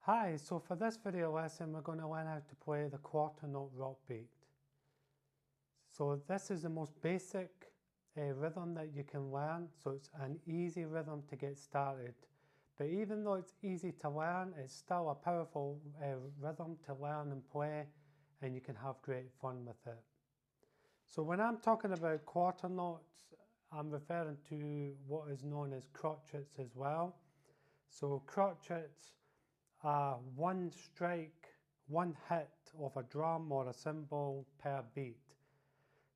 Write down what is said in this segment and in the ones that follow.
Hi, so for this video lesson we're going to learn how to play the quarter note rock beat. So this is the most basic rhythm that you can learn, so it's an easy rhythm to get started. But even though it's easy to learn, it's still a powerful rhythm to learn and play, and you can have great fun with it. So when I'm talking about quarter notes, I'm referring to what is known as crotchets as well. So crotchets are one strike, one hit of a drum or a cymbal per beat.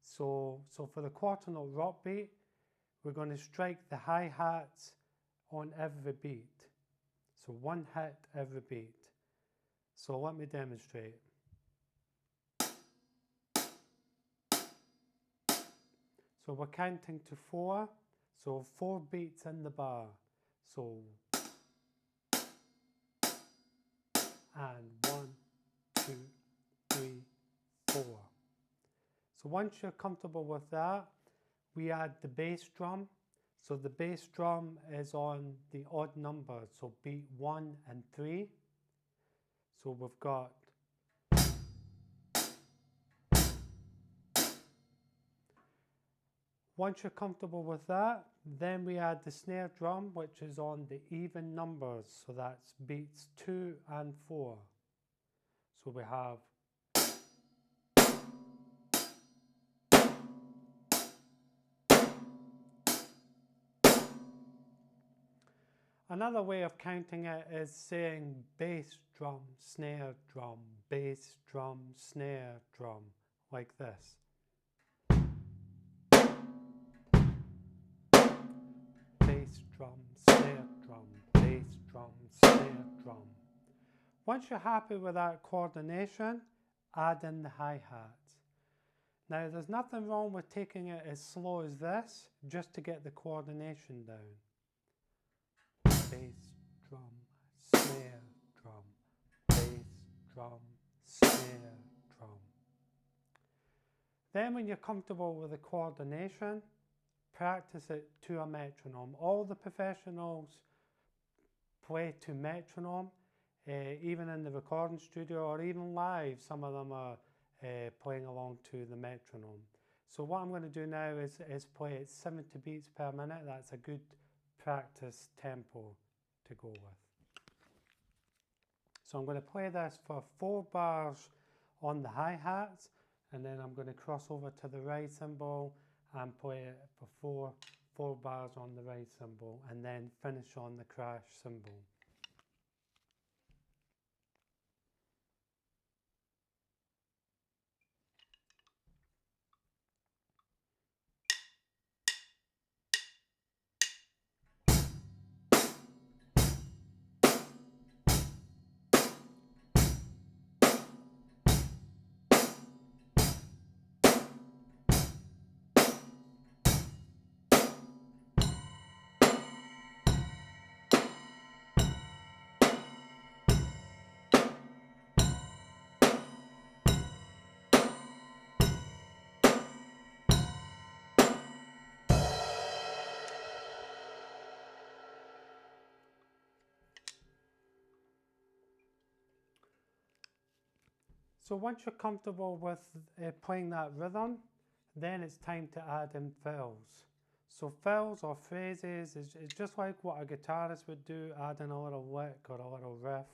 So for the quarter note rock beat, we're going to strike the hi-hats on every beat. So one hit every beat. So let me demonstrate. So we're counting to 4. So 4 beats in the bar. So and 1, 2, 3, 4. So once you're comfortable with that, we add the bass drum. So the bass drum is on the odd number, so beat 1 and 3. So we've got once you're comfortable with that, then we add the snare drum, which is on the even numbers. So that's beats 2 and 4. So we have another way of counting it is saying bass drum, snare drum, bass drum, snare drum, like this. Bass drum, snare drum, bass drum, snare drum. Once you're happy with that coordination, add in the hi-hats. Now there's nothing wrong with taking it as slow as this, just to get the coordination down. Bass drum, snare drum, bass drum, snare drum. Then when you're comfortable with the coordination, practice it to a metronome. All the professionals play to metronome, even in the recording studio or even live. Some of them are playing along to the metronome. So what I'm going to do now is play at 70 beats per minute. That's a good practice tempo to go with. So I'm going to play this for 4 bars on the hi-hats, and then I'm going to cross over to the right cymbal and play it for 4 bars on the right cymbal, and then finish on the crash cymbal. So once you're comfortable with playing that rhythm, then it's time to add in fills. So fills or phrases is just like what a guitarist would do, adding a little lick or a little riff.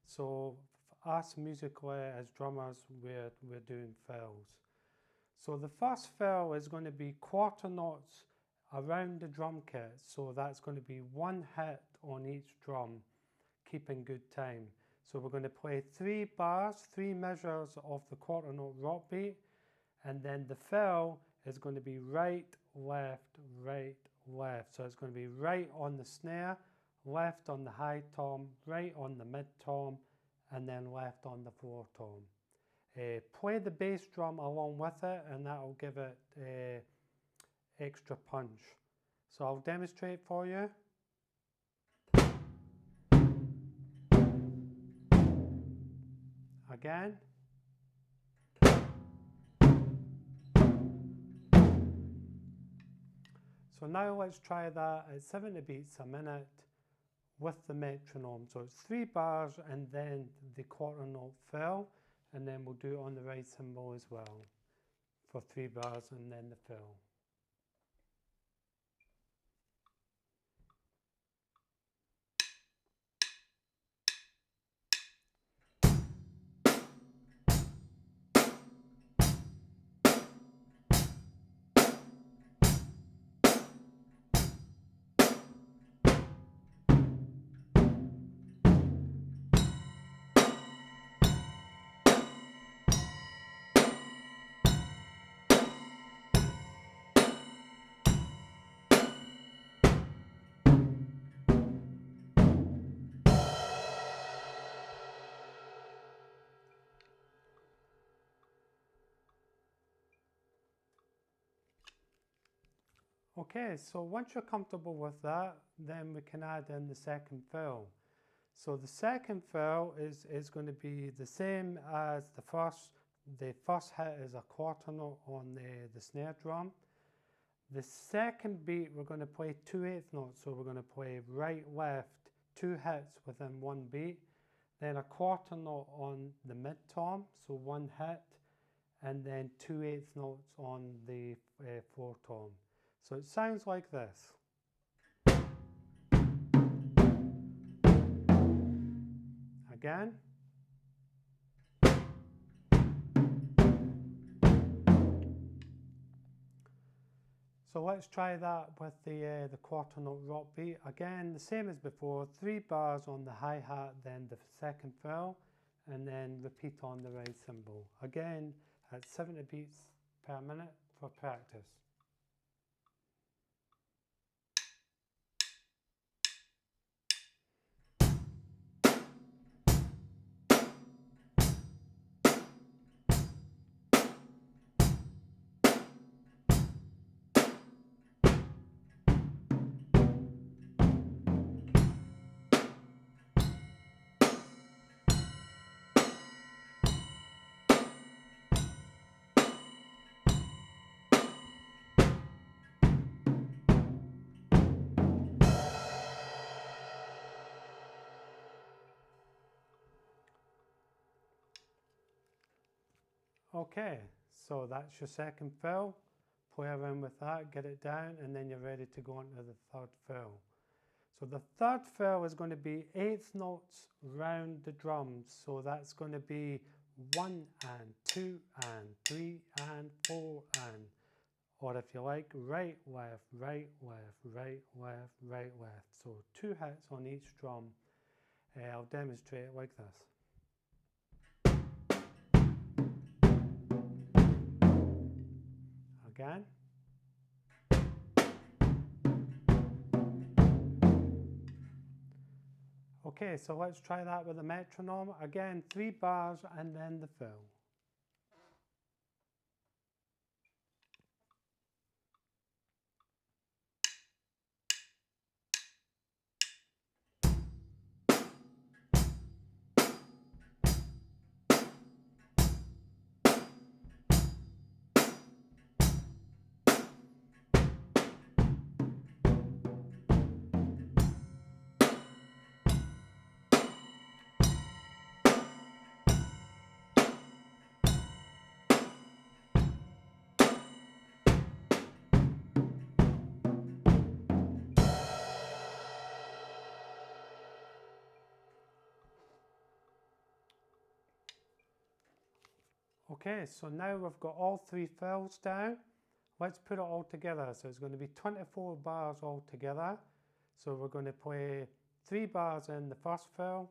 So for us musically as drummers, we're doing fills. So the first fill is going to be quarter notes around the drum kit. So that's going to be 1 hit on each drum, keeping good time. So we're going to play 3 bars, 3 measures of the quarter note rock beat, and then the fill is going to be right, left, right, left. So it's going to be right on the snare, left on the high tom, right on the mid tom, and then left on the floor tom. Play the bass drum along with it, and that will give it extra punch. So I'll demonstrate for you. Again. So now let's try that at 70 beats a minute with the metronome. So it's 3 bars and then the quarter note fill, and then we'll do it on the right cymbal as well for 3 bars and then the fill. Okay, so once you're comfortable with that, then we can add in the second fill. So the second fill is going to be the same as the first. The first hit is a quarter note on the snare drum. The second beat we're going to play 2/8 notes, so we're going to play right, left, 2 hits within 1 beat, then a quarter note on the mid tom, so 1 hit, and then 2/8 notes on the 4 tom. So it sounds like this. Again. So let's try that with the quarter note rock beat. Again, the same as before, 3 bars on the hi-hat, then the second fill, and then repeat on the right cymbal. Again, at 70 beats per minute for practice. Okay, so that's your second fill. Play around with that, get it down, and then you're ready to go on to the third fill. So the third fill is going to be 1/8 notes round the drums. So that's going to be 1 and 2 and 3 and 4 and, or if you like, right, left, right, left, right, left, right, left. So 2 hits on each drum. I'll demonstrate it like this. Again. Okay, so let's try that with the metronome. Again, 3 bars and then the fill. Okay, so now we've got all 3 fills down. Let's put it all together. So it's going to be 24 bars all together. So we're going to play 3 bars in the first fill,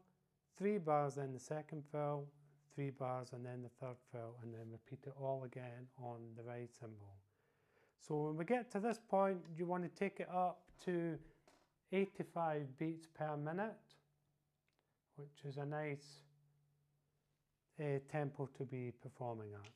3 bars in the second fill, 3 bars and then the third fill, and then repeat it all again on the right cymbal. So when we get to this point, you want to take it up to 85 beats per minute, which is a nice tempo to be performing at.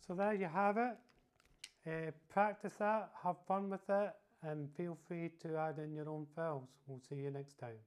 So there you have it. Practice that, have fun with it, and feel free to add in your own fills. We'll see you next time.